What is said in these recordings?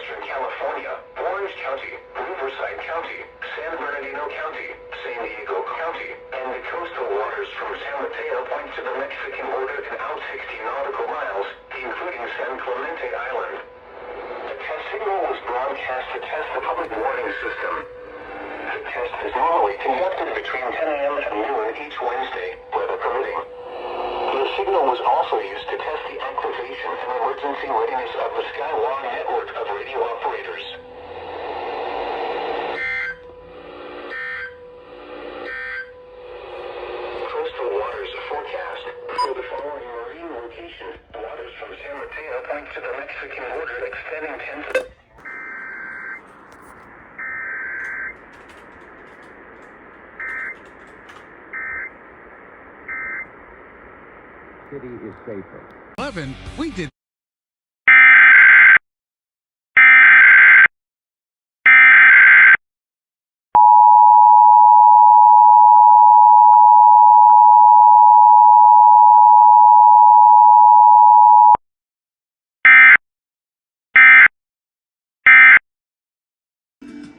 Western California, Orange County, Riverside County, San Bernardino County, San Diego County, and the coastal waters from San Mateo Point to the Mexican border and out 60 nautical miles, including San Clemente Island. The test signal was broadcast to test the public warning system. The test is normally conducted between 10 a.m. and noon each Wednesday, weather permitting. The signal was also used to test the activation and emergency readiness of the Skywire network of radio operators. Coastal waters forecast for the following marine locations: waters from San Mateo Point to the Mexican border extending 10 to... City is safer. 11, we did.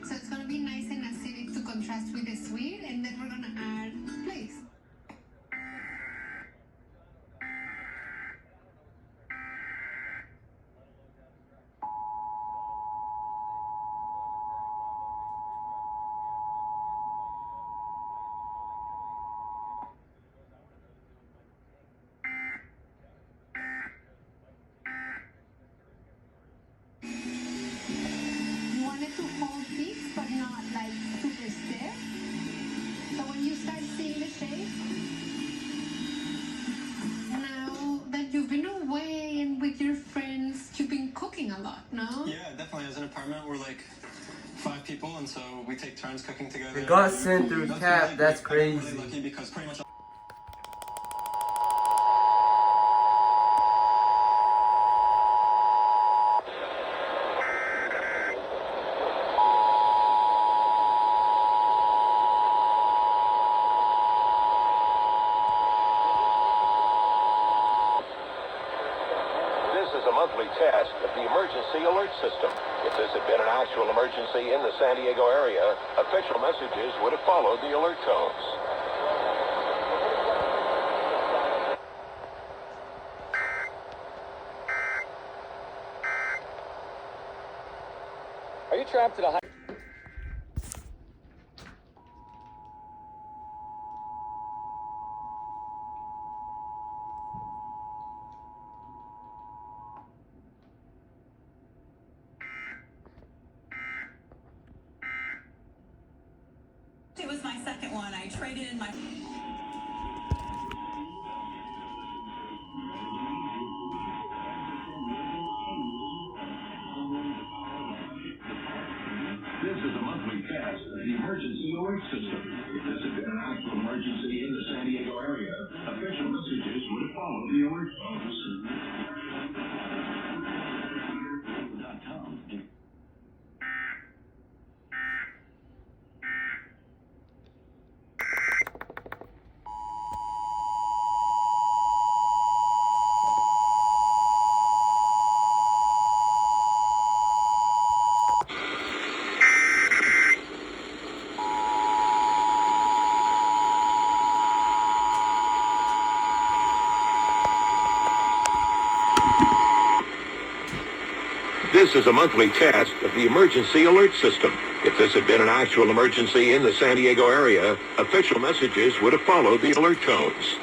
So it's going to be nice and acidic to contrast with the sweet, and then we're going to add flakes. You want it to hold peaks, but not like super stiff. So when you start seeing the shape, now that you've been away and with your friends, you've been cooking a lot, no? Yeah, definitely. As an apartment, we're like 5 people, and so we take turns cooking together. It got sent through tap. That's crazy. I'm really lucky because pretty much. This is a monthly test of the emergency alert system. If this had been an actual emergency in the San Diego area, official messages would have followed the alert tones. Are you trapped at a high... It was my second one. I traded in my... This is a monthly test of the emergency alert system. If this had been an actual emergency in the San Diego area, official messages would have followed the alert tones. This is a monthly test of the emergency alert system. If this had been an actual emergency in the San Diego area, official messages would have followed the alert tones.